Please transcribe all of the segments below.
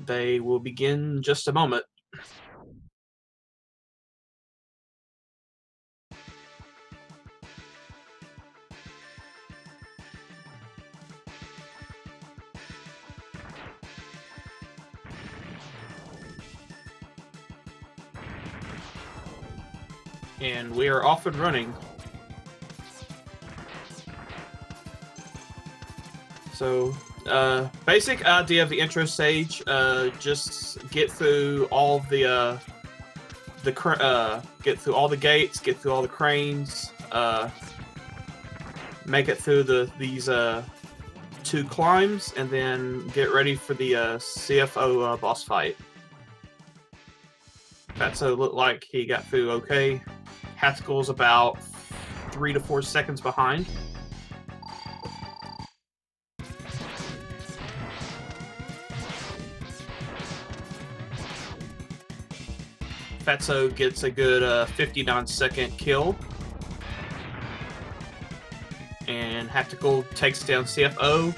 They will begin in just a moment. And we are off and running. So, basic idea of the intro stage: just get through all the get through all the gates, get through all the cranes, make it through these 2 climbs, and then get ready for the CFO boss fight. Fatso looked like he got through okay. Haktical's about 3 to 4 seconds behind. Fatso gets a good 59-second kill. And Haktical takes down CFO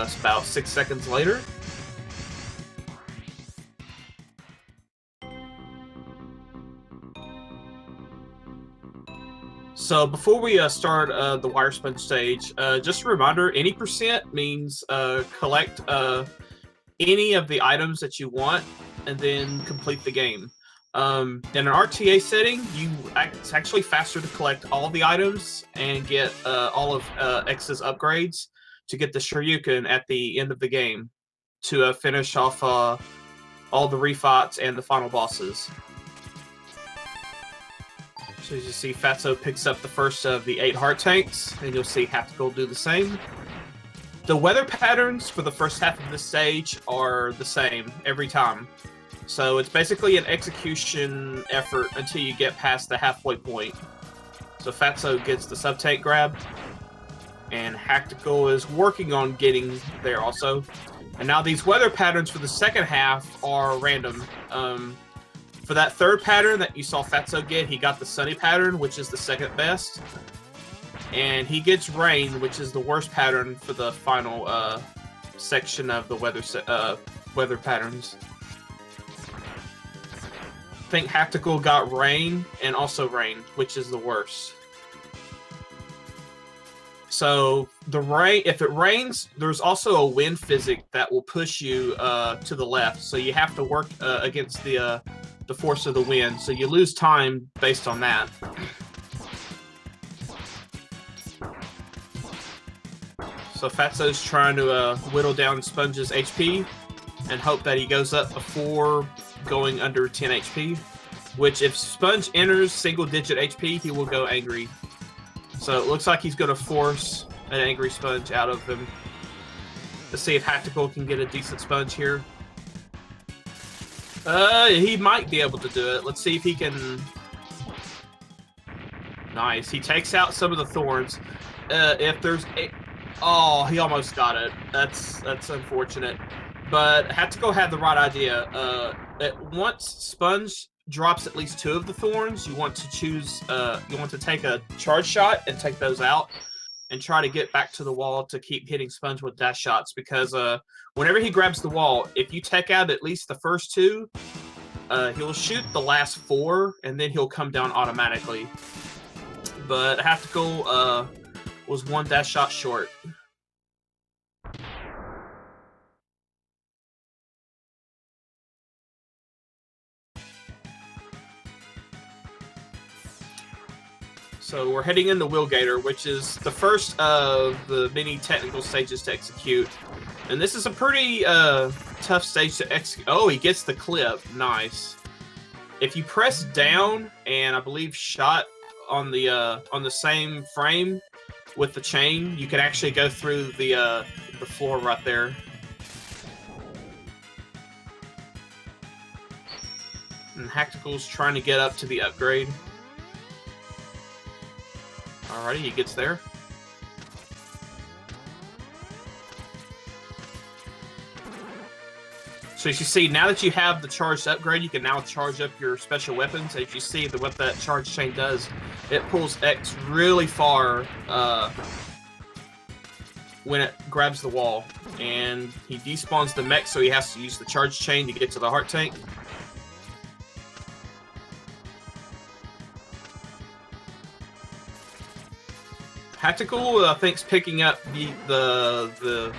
it's about 6 seconds later. So before we start the wire sponge stage, just a reminder, any percent means collect any of the items that you want and then complete the game. In an RTA setting, it's actually faster to collect all the items and get all of X's upgrades to get the Shoryuken at the end of the game to finish off all the refights and the final bosses. So as you see, Fatso picks up the first of the 8 heart tanks, and you'll see Haktical do the same. The weather patterns for the first half of this stage are the same every time. So it's basically an execution effort until you get past the halfway point. So Fatso gets the sub-tank grab, and Haktical is working on getting there also. And now these weather patterns for the second half are random. For that third pattern that you saw Fatso get, he got the sunny pattern, which is the second best. And he gets rain, which is the worst pattern for the final section of the weather patterns. I think Haktical got rain and also rain, which is the worst. So the rain, if it rains, there's also a wind physic that will push you to the left. So you have to work against the force of the wind. So you lose time based on that. So Fatso's trying to whittle down Sponge's HP and hope that he goes up before going under 10 HP, which if Sponge enters single-digit HP, he will go angry. So it looks like he's going to force an angry Sponge out of him. Let's see if Haktical can get a decent Sponge here. He might be able to do it. Let's see if he can. Nice. He takes out some of the thorns. If there's a... Oh, he almost got it. That's unfortunate. But Haktical had the right idea. Once Sponge drops at least 2 of the thorns, you want to choose. You want to take a charge shot and take those out, and try to get back to the wall to keep hitting Sponge with dash shots. Because whenever he grabs the wall, if you take out at least the first 2, he'll shoot the last 4, and then he'll come down automatically. But Haktical was 1 dash shot short. So we're heading into Wheelgator, which is the first of the many technical stages to execute. And this is a pretty tough stage to execute. Oh, he gets the clip. Nice. If you press down and I believe shot on the same frame with the chain, you can actually go through the floor right there. And Haktical's trying to get up to the upgrade. Alrighty, he gets there. So as you see, now that you have the charged upgrade, you can now charge up your special weapons. As you see, what that charge chain does, it pulls X really far when it grabs the wall. And he despawns the mech, so he has to use the charge chain to get to the heart tank. Haktical, I think, is picking up the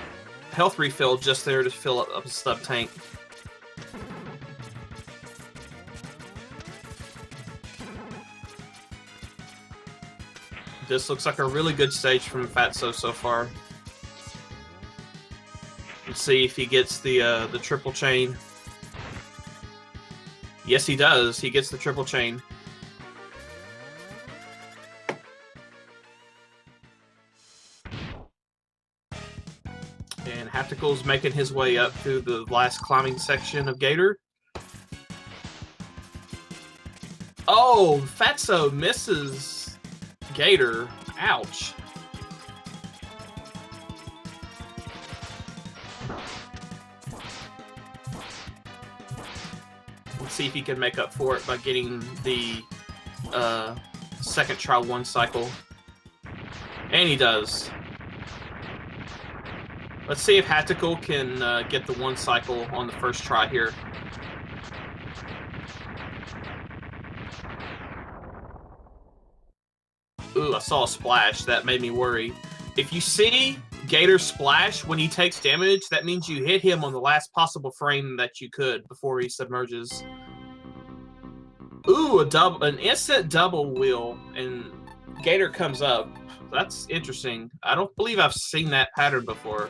health refill just there to fill up a sub tank. This looks like a really good stage from Fatso so far. Let's see if he gets the triple chain. Yes, he does. He gets the triple chain. And Haptical's making his way up through the last climbing section of Gator. Oh, Fatso misses Gator. Ouch. Let's see if he can make up for it by getting the second try one cycle. And he does. Let's see if Haktical can get the one cycle on the first try here. Ooh, I saw a splash. That made me worry. If you see Gator splash when he takes damage, that means you hit him on the last possible frame that you could before he submerges. Ooh, an instant double wheel, and Gator comes up. That's interesting. I don't believe I've seen that pattern before.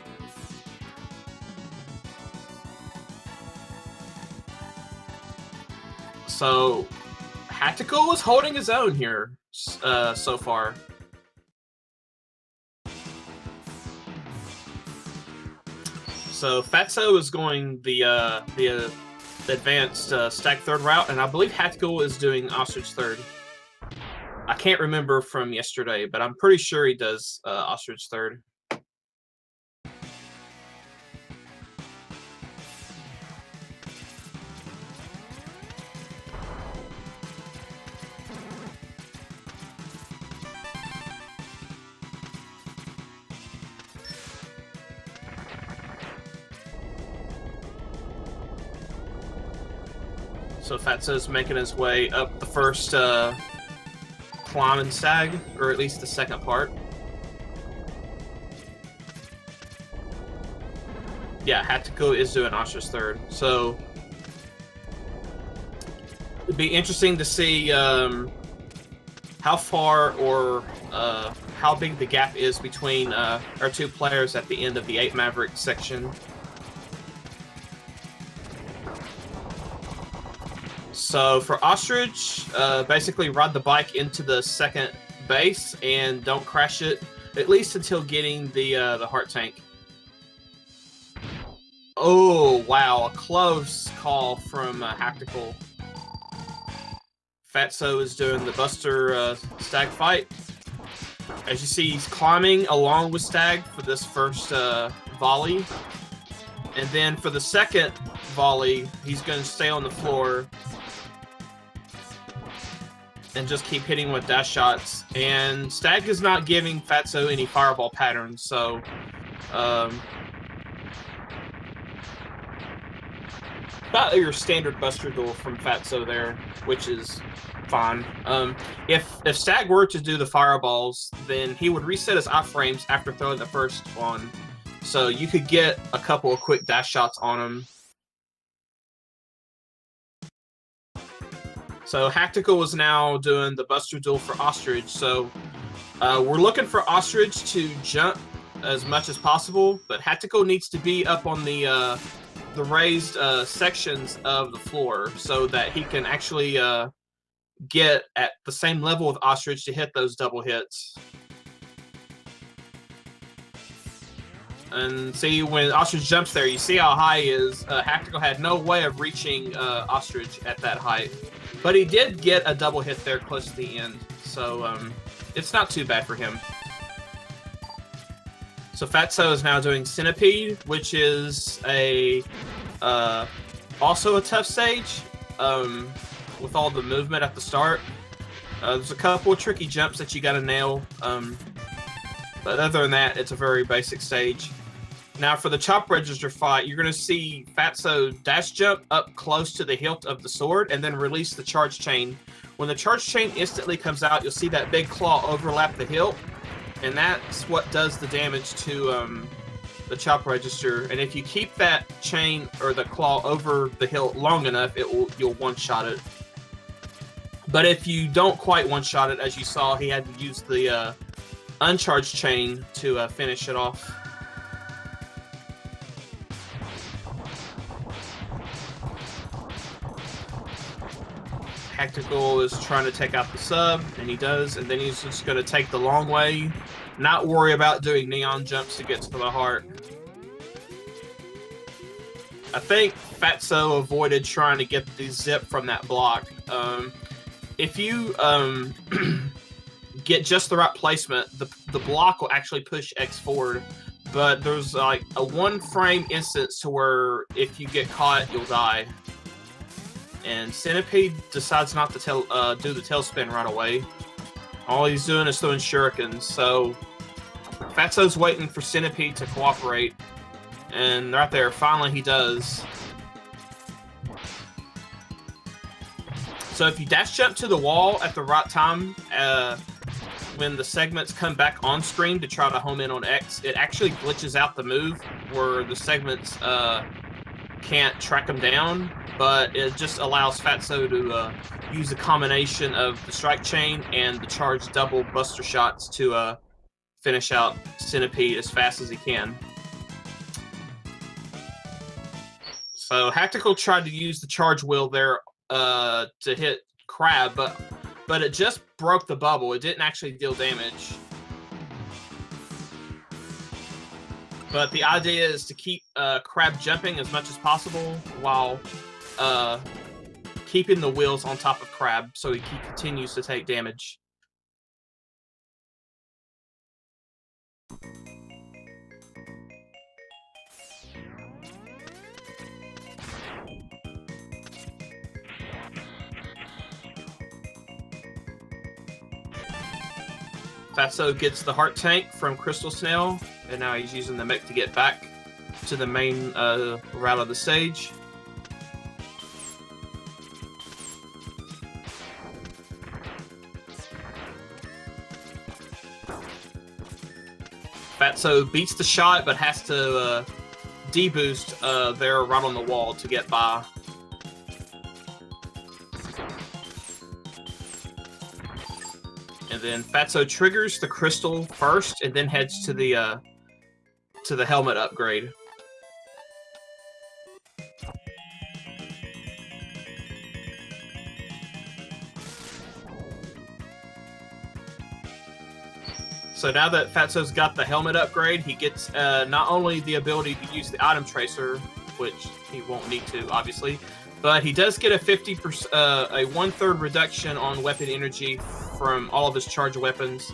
So, Haktical is holding his own here so far. So Fatso is going the advanced stack third route, and I believe Haktical is doing ostrich third. I can't remember from yesterday, but I'm pretty sure he does ostrich third. So Fatso's making his way up the first climb and stag, or at least the second part. Yeah, Haktical is doing ostrich third. So it'd be interesting to see how far or how big the gap is between our two players at the end of the 8 Maverick section. So for ostrich, basically ride the bike into the second base and don't crash it, at least until getting the heart tank. Oh, wow, a close call from Haktical. Fatso is doing the Buster Stag fight. As you see, he's climbing along with Stag for this first volley. And then for the second volley, he's going to stay on the floor and just keep hitting with dash shots. And Stag is not giving Fatso any fireball patterns, so about your standard Buster duel from Fatso there, which is fine. If Stag were to do the fireballs, then he would reset his iframes after throwing the first one, so you could get a couple of quick dash shots on him. So Haktical is now doing the Buster duel for ostrich. So we're looking for ostrich to jump as much as possible, but Haktical needs to be up on the raised sections of the floor so that he can actually get at the same level with ostrich to hit those double hits. And see, when ostrich jumps there, you see how high he is. Haktical had no way of reaching ostrich at that height. But he did get a double hit there close to the end, so it's not too bad for him. So Fatso is now doing Centipede, which is also a tough stage with all the movement at the start. There's a couple of tricky jumps that you got to nail, but other than that, it's a very basic stage. Now for the chop register fight, you're going to see Fatso dash jump up close to the hilt of the sword and then release the charge chain. When the charge chain instantly comes out, you'll see that big claw overlap the hilt, and that's what does the damage to the chop register. And if you keep that chain or the claw over the hilt long enough, you'll one-shot it. But if you don't quite one-shot it, as you saw, he had to use the uncharged chain to finish it off. Haktical is trying to take out the sub, and he does, and then he's just going to take the long way, not worry about doing neon jumps to get to the heart. I think Fatso avoided trying to get the zip from that block. If you get just the right placement, the block will actually push X forward, but there's like a 1 frame instance to where if you get caught, you'll die. And Centipede decides not to do the tailspin right away. All he's doing is throwing shurikens. So Fatso's waiting for Centipede to cooperate. And right there, finally he does. So if you dash jump to the wall at the right time, when the segments come back on screen to try to home in on X, it actually glitches out the move where the segments can't track them down, but it just allows Fatso to use a combination of the strike chain and the charged double buster shots to finish out Centipede as fast as he can. So Haktical tried to use the charge wheel there to hit Crab, but it just broke the bubble. It didn't actually deal damage. But the idea is to keep Crab jumping as much as possible while keeping the wheels on top of Crab so he continues to take damage. Fatso gets the heart tank from Crystal Snail, and now he's using the mech to get back to the main route of the stage. Fatso beats the shot, but has to deboost there right on the wall to get by. And then Fatso triggers the crystal first, and then heads to the helmet upgrade. So now that Fatso's got the helmet upgrade, he gets not only the ability to use the item tracer, which he won't need to, obviously, but he does get a 50%, a 1/3 reduction on weapon energy from all of his charged weapons.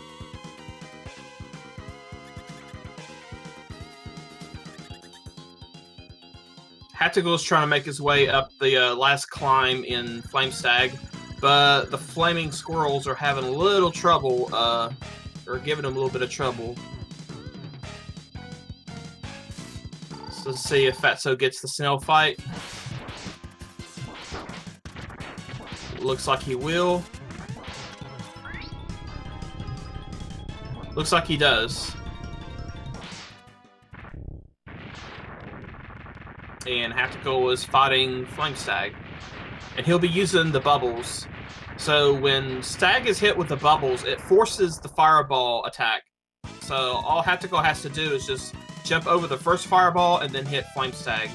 Haktical is trying to make his way up the last climb in Flame Stag, but the flaming squirrels are having a little trouble, or giving him a little bit of trouble. So let's see if Fatso gets the snail fight. Looks like he will. Looks like he does. And Haktical is fighting Flame Stag. And he'll be using the bubbles. So when Stag is hit with the bubbles, it forces the fireball attack. So all Haktical has to do is just jump over the first fireball and then hit Flame Stag.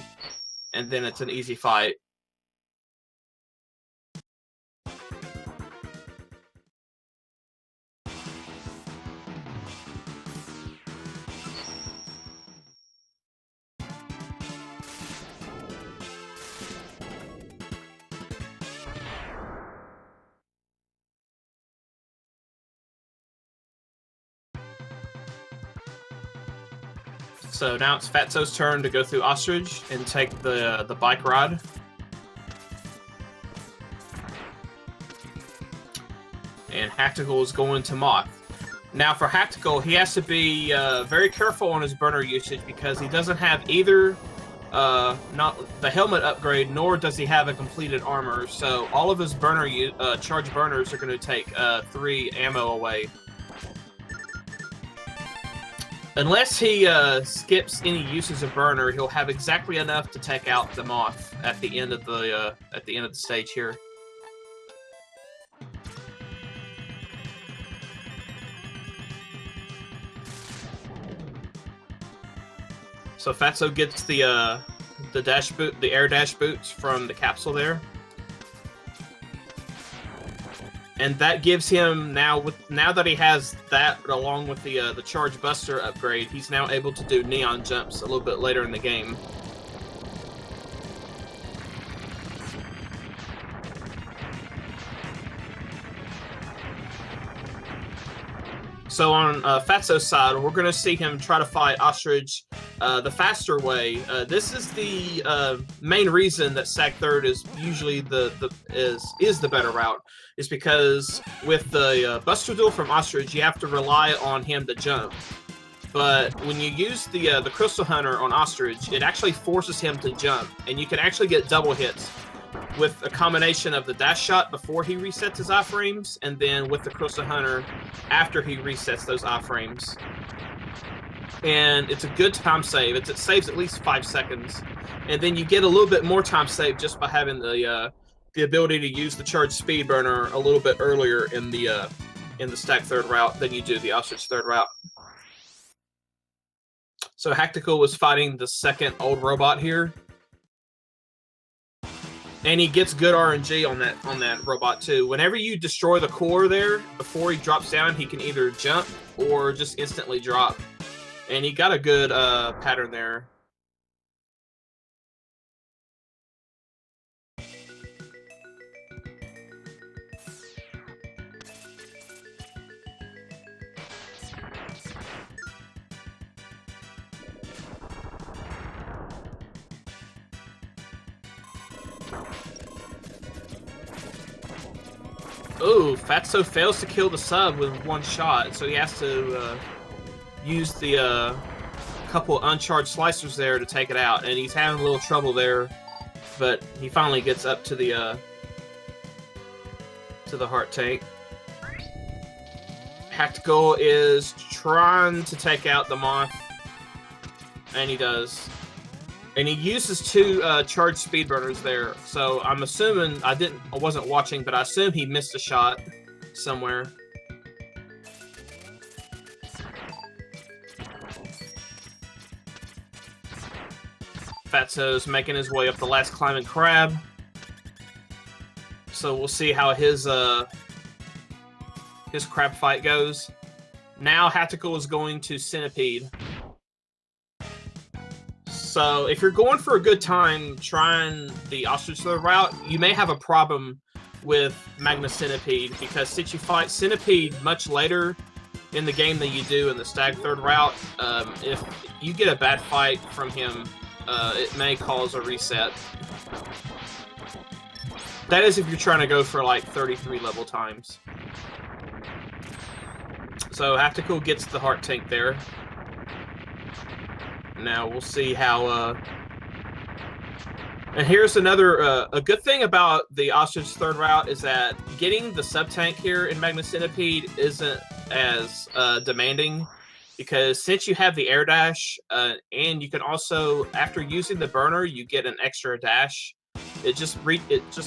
And then it's an easy fight. So now it's Fatso's turn to go through Ostrich and take the bike ride. And Haktical is going to Moth. Now for Haktical, he has to be very careful on his burner usage because he doesn't have either not the helmet upgrade, nor does he have a completed armor. So all of his burner charge burners are going to take 3 ammo away. Unless he skips any uses of burner, he'll have exactly enough to take out the moth at the end of the stage here. So Fatso gets the air dash boots from the capsule there, and that gives him now that he has that along with the charge buster upgrade, he's now able to do neon jumps a little bit later in the game. So on Fatso's side, we're going to see him try to fight Ostrich the faster way. This is the main reason that Sag Third is usually is the better route, is because with the Buster Duel from Ostrich, you have to rely on him to jump. But when you use the Crystal Hunter on Ostrich, it actually forces him to jump, and you can actually get double hits with a combination of the dash shot before he resets his iframes, and then with the Crystal Hunter after he resets those iframes. And it's a good time save. It saves at least 5 seconds, and then you get a little bit more time save just by having the ability to use the charged speed burner a little bit earlier in the stack third route than you do the Ostrich third route. So Haktical was fighting the second old robot here. And he gets good RNG on that robot too. Whenever you destroy the core there, before he drops down, he can either jump or just instantly drop. And he got a good pattern there. Ooh, Fatso fails to kill the sub with one shot, so he has to use the couple uncharged slicers there to take it out, and he's having a little trouble there, but he finally gets up to the heart tank. Haktical is trying to take out the moth, and he does. And he uses 2 charged speed burners there. So I'm assuming I wasn't watching, but I assume he missed a shot somewhere. Fatso's making his way up the last climbing crab. So we'll see how his crab fight goes. Now Haktical is going to Centipede. So if you're going for a good time trying the Ostrich third route, you may have a problem with Magna Centipede, because since you fight Centipede much later in the game than you do in the Stag third route, if you get a bad fight from him, it may cause a reset. That is if you're trying to go for like 33 level times. So Haktical gets the heart tank there. Now we'll see how and here's another a good thing about the Ostrich third route is that getting the sub tank here in Magna Centipede isn't as demanding, because since you have the air dash and you can also, after using the burner, you get an extra dash. It just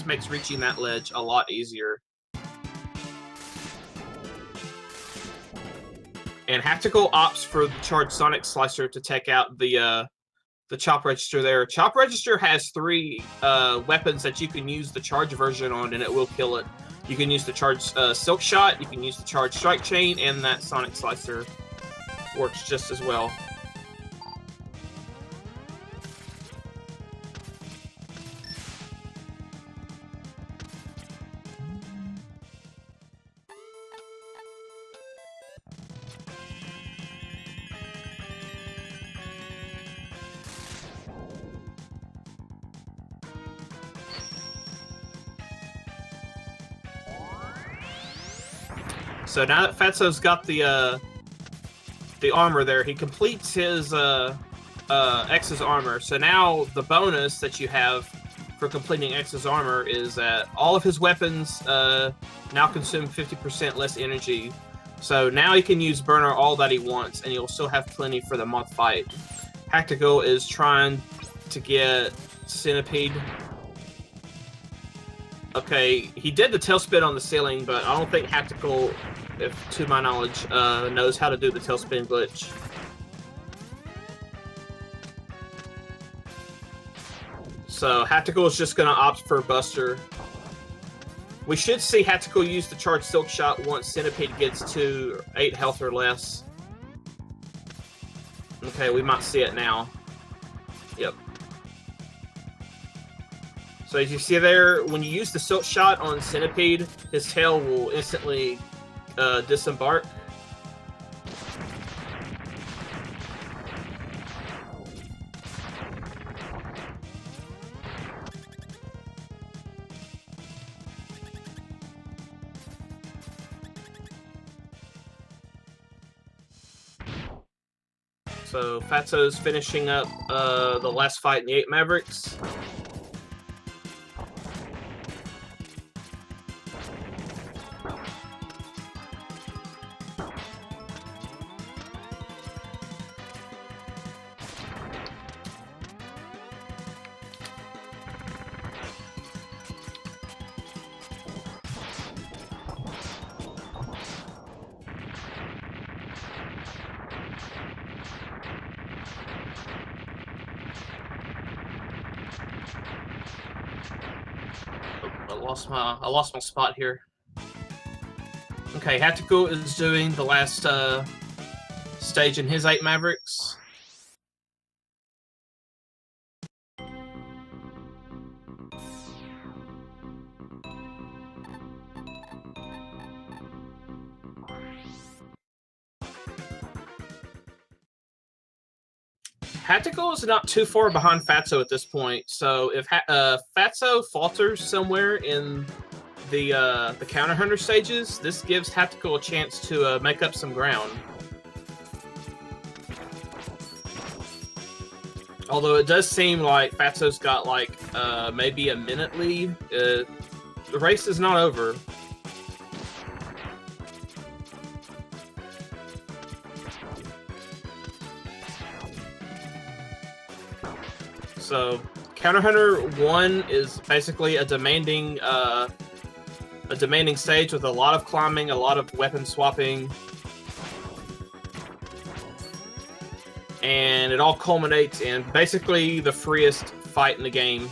makes reaching that ledge a lot easier. And Haktical opts for the charged Sonic Slicer to take out the Chop Register there. Chop Register has 3 weapons that you can use the charge version on, and it will kill it. You can use the charged Silk Shot, you can use the charged Strike Chain, and that Sonic Slicer works just as well. So now that Fatso's got the armor there, he completes his X's armor. So now the bonus that you have for completing X's armor is that all of his weapons now consume 50% less energy. So now he can use burner all that he wants, and he'll still have plenty for the moth fight. Haktical is trying to get Centipede. Okay, he did the tailspin on the ceiling, but I don't think Haktical, if to my knowledge, knows how to do the tailspin glitch. So Haktical is just going to opt for Buster. We should see Haktical use the charged Silk Shot once Centipede gets to 8 health or less. Okay, we might see it now. Yep. So as you see there, when you use the Silk Shot on Centipede, his tail will instantly disembark. So Fatso's finishing up the last fight in the 8 Mavericks. I lost my spot here. Okay, Haktical is doing the last stage in his 8 Mavericks. Haktical is not too far behind Fatso at this point, so if Fatso falters somewhere in the counter hunter stages, this gives Haktical a chance to make up some ground. Although it does seem like Fatso's got like maybe a minute lead. The race is not over. So Counter Hunter 1 is basically a demanding stage with a lot of climbing, a lot of weapon swapping, and it all culminates in basically the freest fight in the game.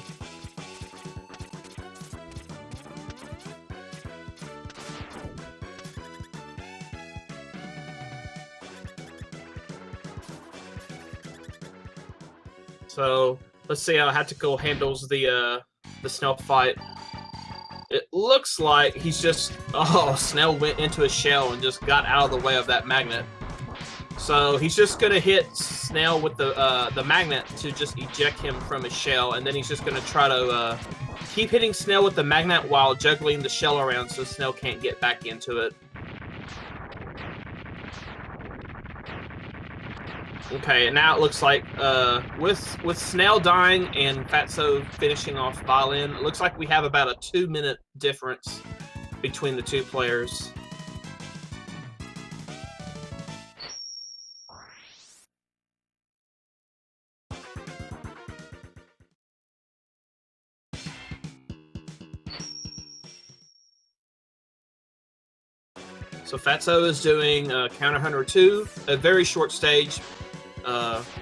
So let's see how Haktical handles the Snell fight. It looks like he's just... Oh, Snell went into a shell and just got out of the way of that magnet. So he's just going to hit Snell with the magnet to just eject him from his shell, and then he's just going to try to keep hitting Snell with the magnet while juggling the shell around so Snell can't get back into it. Okay, and now it looks like with Snell dying and Fatso finishing off Violin, it looks like we have about a 2-minute difference between the two players. So Fatso is doing Counter Hunter 2, a very short stage,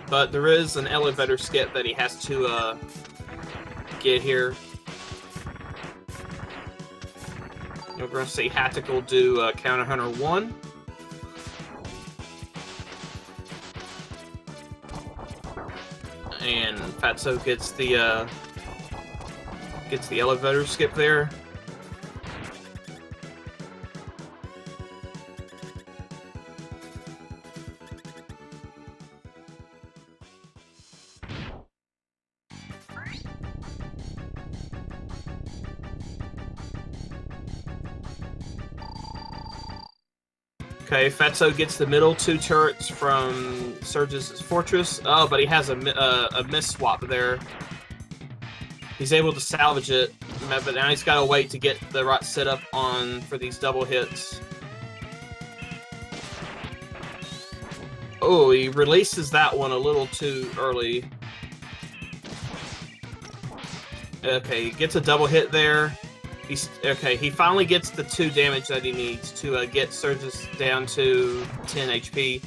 but there is an elevator skip that he has to get here. We're going to see Haktical do Counter Hunter 1. And Fatso gets the elevator skip there. Okay, Fatso gets the middle 2 turrets from Surge's fortress. Oh, but he has a miss swap there. He's able to salvage it, but now he's got to wait to get the right setup on for these double hits. Oh, he releases that one a little too early. Okay, he gets a double hit there. He finally gets the 2 damage that he needs to get Surges down to 10 HP.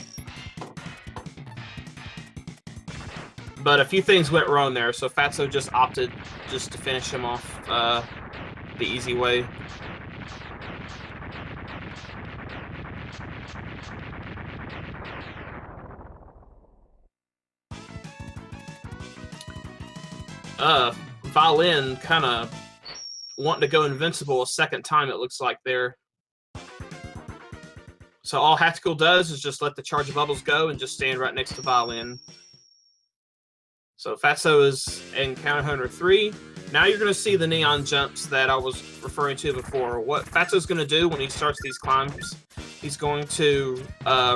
But a few things went wrong there, so Fatso just opted just to finish him off the easy way. Violin kind of wanting to go invincible a second time, it looks like there. So all Haktical does is just let the charge of bubbles go and just stand right next to Violin. So Fatso is in Counter Hunter 3. Now you're going to see the neon jumps that I was referring to before. What Fatso's going to do when he starts these climbs, he's going to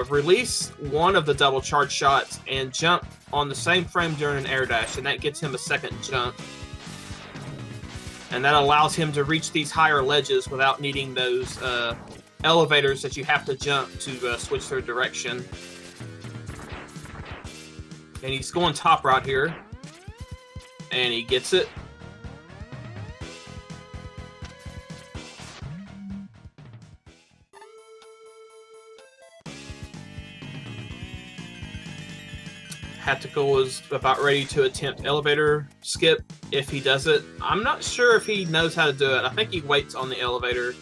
release one of the double charge shots and jump on the same frame during an air dash, and that gets him a second jump. And that allows him to reach these higher ledges without needing those elevators that you have to jump to switch their direction. And he's going top right here. And he gets it. Haktical is about ready to attempt elevator skip if he does it. I'm not sure if he knows how to do it. I think he waits on the elevator.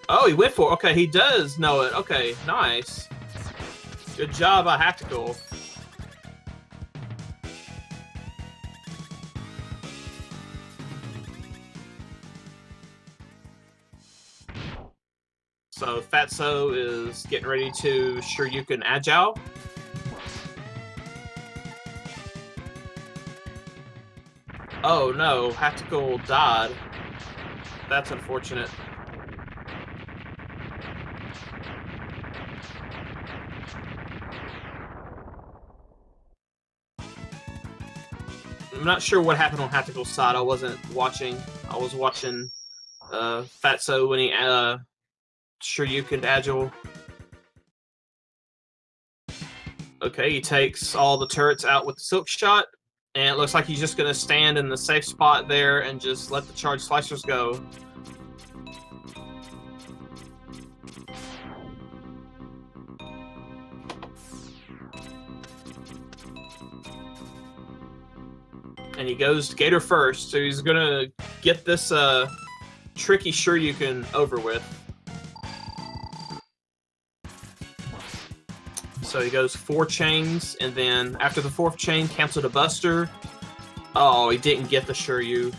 Oh, he went for it. Okay, he does know it. Okay, nice. Good job by Haktical. So Fatso is getting ready to Shoryuken Agile. Oh no, Haktical died. That's unfortunate. I'm not sure what happened on Haktical's side. I wasn't watching. I was watching Fatso when he Shoryuken Agile. Okay, he takes all the turrets out with the Silk Shot. And it looks like he's just going to stand in the safe spot there and just let the charge slicers go. And he goes to Gator first, so he's going to get this tricky Shoryuken over with. So he goes 4 chains, and then after the 4th chain, cancel the Buster. Oh, he didn't get the Shoryu.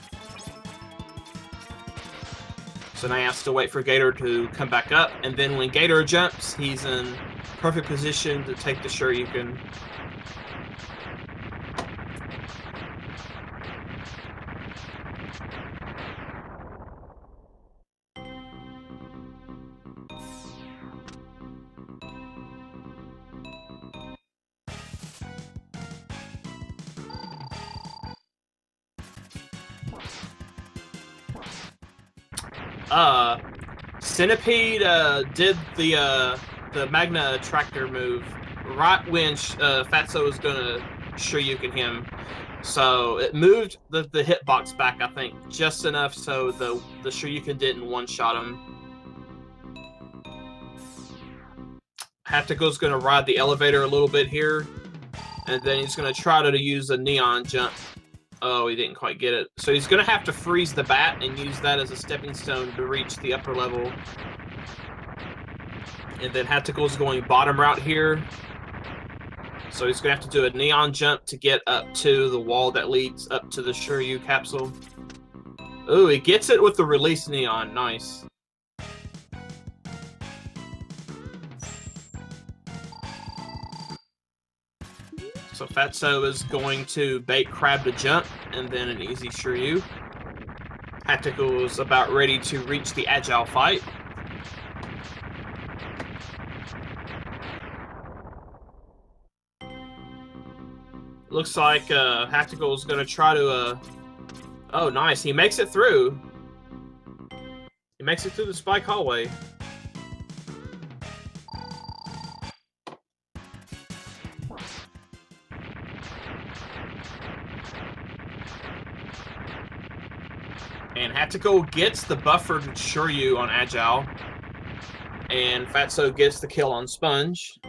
So now he has to wait for Gator to come back up, and then when Gator jumps, he's in perfect position to take the Shoryuken. Centipede did the Magna Attractor move right when Fatso was gonna Shoryuken him, so it moved the hitbox back, I think, just enough so the Shoryuken didn't one-shot him. Haktical's gonna ride the elevator a little bit here, and then he's gonna try to use a neon jump. Oh, he didn't quite get it. So he's going to have to freeze the bat and use that as a stepping stone to reach the upper level. And then Haktical's going bottom route here. So he's going to have to do a neon jump to get up to the wall that leads up to the Shoryu capsule. Ooh, he gets it with the release neon. Nice. So Fatso is going to bait Crab to jump, and then an easy Shoryu. Haktical is about ready to reach the Agile fight. looks like Haktical is going to try to... Oh, nice. He makes it through. He makes it through the spike hallway. And Haktical gets the buffered Shuryu on Agile. And Fatso gets the kill on Sponge.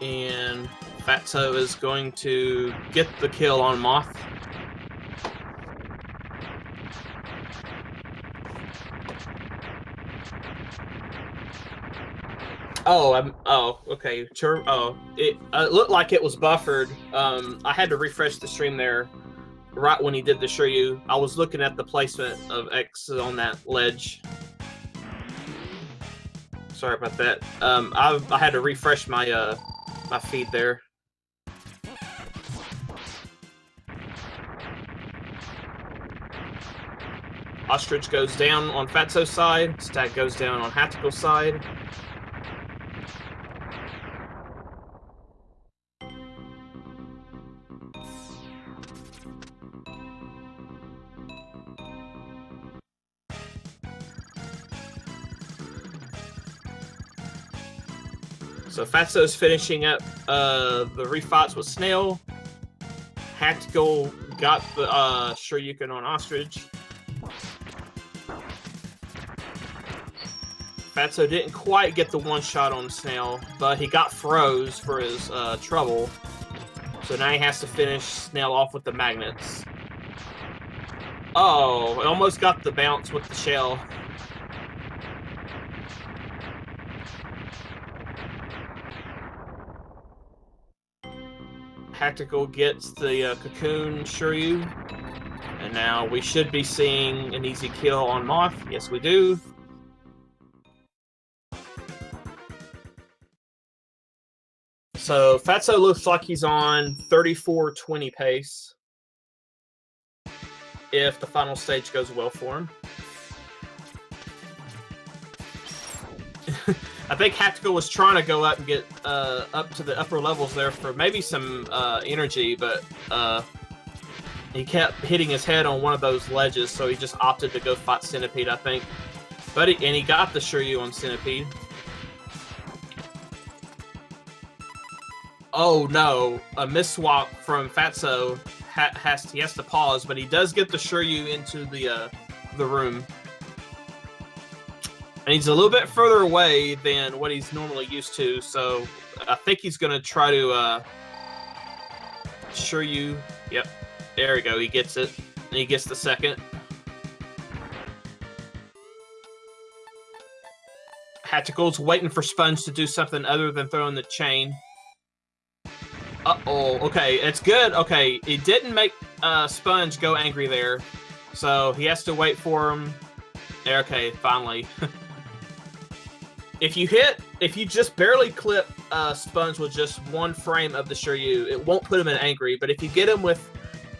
And Fatso is going to get the kill on Moth. Oh, okay. Sure. Oh, it looked like it was buffered. I had to refresh the stream there right when he did the Shuryu. I was looking at the placement of X on that ledge. Sorry about that. I had to refresh my my feed there. Ostrich goes down on Fatso's side. Stack goes down on Haktical's side. So Fatso's finishing up the refights with Snail. Haktical got the Shoryuken on Ostrich. Fatso didn't quite get the one shot on Snail, but he got froze for his trouble. So now he has to finish Snail off with the magnets. Oh, almost got the bounce with the shell. Haktical gets the Cocoon Shuryu. And now we should be seeing an easy kill on Moth. Yes, we do. So Fatso looks like he's on 34-20 pace if the final stage goes well for him. I think Haktical was trying to go up and get up to the upper levels there for maybe some energy, but he kept hitting his head on one of those ledges, so he just opted to go fight Centipede, I think. But he got the Shuryu on Centipede. Oh no, a misswap from Fatso. He has to pause, but he does get the Shuryu into the room. And he's a little bit further away than what he's normally used to, so I think he's going to try to Shuryu. Yep, there we go. He gets it. And he gets the second. Haktical's waiting for Sponge to do something other than throwing the chain. Uh-oh, okay, it's good. Okay, it didn't make Sponge go angry there, so he has to wait for him. Okay, finally. If you just barely clip Sponge with just one frame of the Shuryu, it won't put him in angry, but if you get him with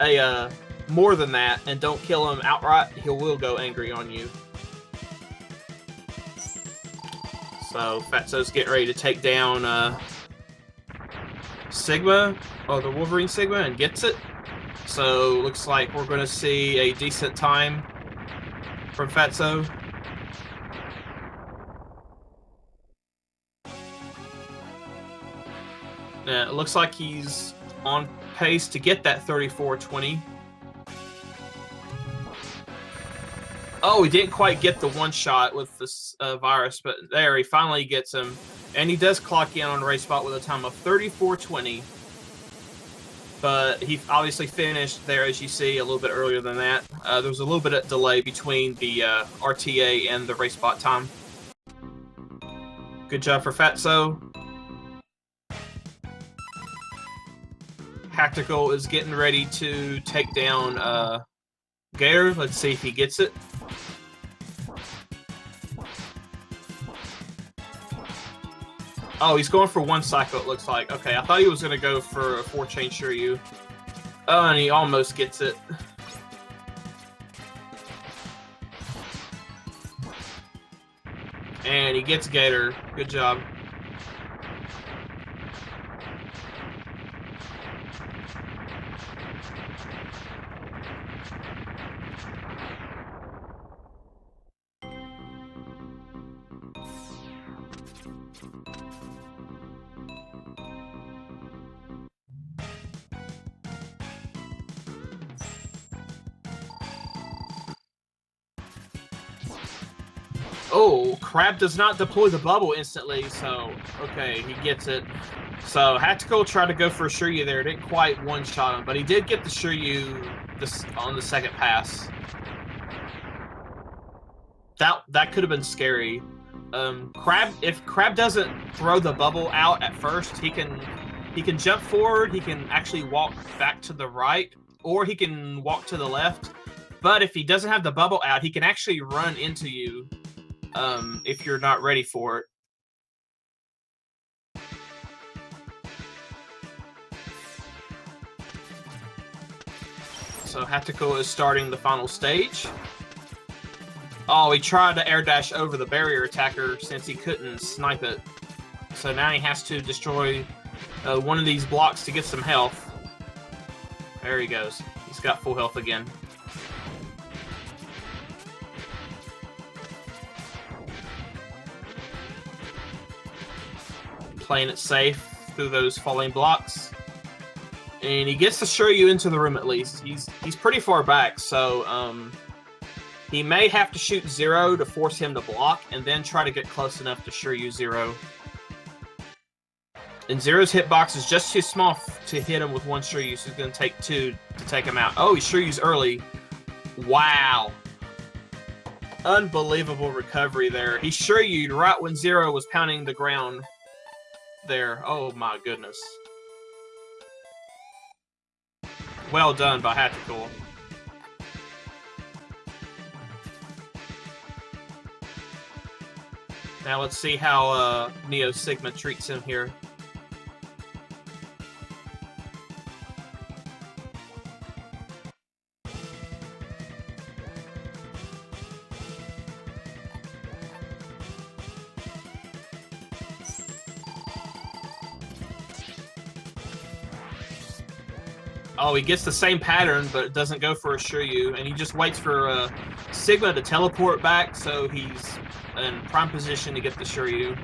a more than that and don't kill him outright, he will go angry on you. So Fatso's getting ready to take down Sigma, the Wolverine Sigma, and gets it. So looks like we're going to see a decent time from Fatso. It looks like he's on pace to get that 34-20. Oh, he didn't quite get the one shot with this virus, but there, he finally gets him. And he does clock in on race spot with a time of 34-20. But he obviously finished there, as you see, a little bit earlier than that. There was a little bit of delay between the RTA and the race spot time. Good job for Fatso. Haktical is getting ready to take down Gator. Let's see if he gets it. Oh, he's going for one cycle, it looks like. Okay, I thought he was going to go for a 4-chain Shiryu. Oh, and he almost gets it. And he gets Gator. Good job. Oh, Crab does not deploy the bubble instantly, so okay, he gets it. So Haktical tried to go for a Shiryu there, didn't quite one-shot him, but he did get the Shiryu on the second pass. That could have been scary. Crab, if Crab doesn't throw the bubble out at first, he can jump forward, he can actually walk back to the right, or he can walk to the left. But if he doesn't have the bubble out, he can actually run into you if you're not ready for it. So Haktical is starting the final stage. Oh, he tried to air dash over the barrier attacker since he couldn't snipe it. So now he has to destroy one of these blocks to get some health. There he goes. He's got full health again. Playing it safe through those falling blocks. And he gets to Shiryu into the room at least. He's pretty far back, so he may have to shoot Zero to force him to block, and then try to get close enough to Shiryu Zero. And Zero's hitbox is just too small to hit him with one Shiryu, so he's going to take 2 to take him out. Oh, he Shiryu's early. Wow. Unbelievable recovery there. He Shiryu'd right when Zero was pounding the ground there. Oh my goodness. Well done by Haktical. Now let's see how Neo Sigma treats him here. Oh, he gets the same pattern, but doesn't go for a Shiryu, and he just waits for Sigma to teleport back, so he's in prime position to get the Shiryu.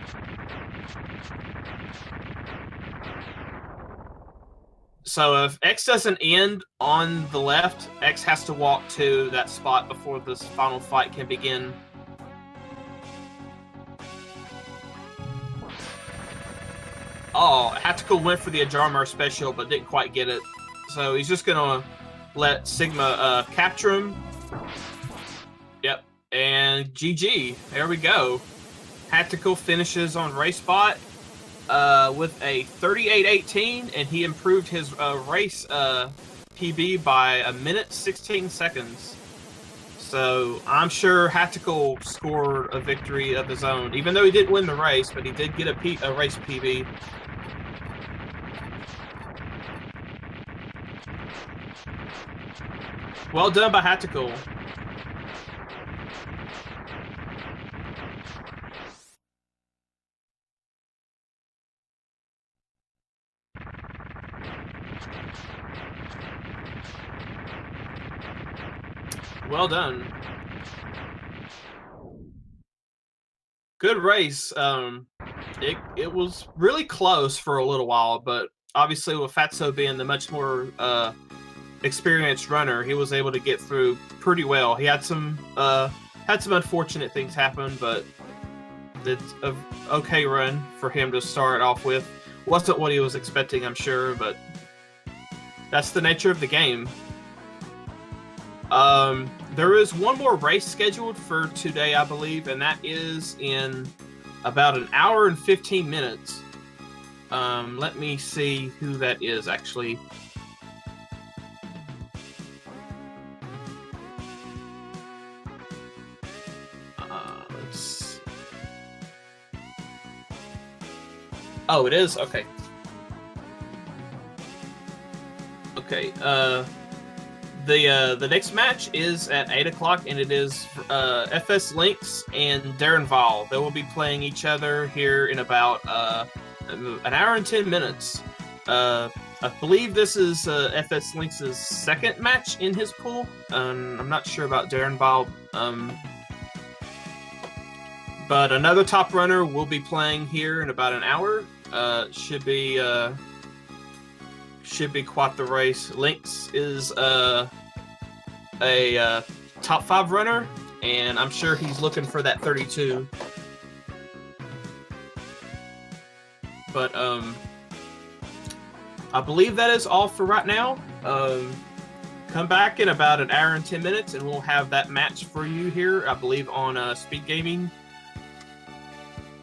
So if X doesn't end on the left, X has to walk to that spot before this final fight can begin. Oh, Haktical went for the Ajarmar special, but didn't quite get it. So he's just going to let Sigma capture him. Yep. And GG. There we go. Haktical finishes on race spot with a 38-18, and he improved his race PB by 1:16 seconds. So I'm sure Haktical scored a victory of his own, even though he didn't win the race, but he did get a race PB. Well done by Haktical. Well done. Good race. It was really close for a little while, but obviously with Fatso being the much more experienced runner, he was able to get through pretty well. He had some unfortunate things happen, but it's an okay run for him to start off with. Wasn't what he was expecting, I'm sure, but that's the nature of the game. There is one more race scheduled for today, I believe, and that is in about 1 hour and 15 minutes. Let me see who that is, actually. Oh, it is? Okay. Okay. The next match is at 8 o'clock, and it is FS Lynx and Darren Vall. They will be playing each other here in about an hour and 10 minutes. I believe this is FS Lynx's second match in his pool. I'm not sure about Darren Vall. But another top runner will be playing here in about an hour. Should be quite the race. Lynx is a top 5 runner, and I'm sure he's looking for that 32. But I believe that is all for right now. Come back in about an hour and 10 minutes, and we'll have that match for you here, I believe, on Speed Gaming.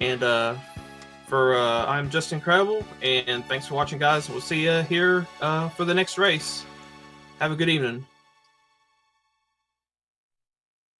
And I'm just incredible, and thanks for watching, guys. We'll see you here for the next race. Have a good evening.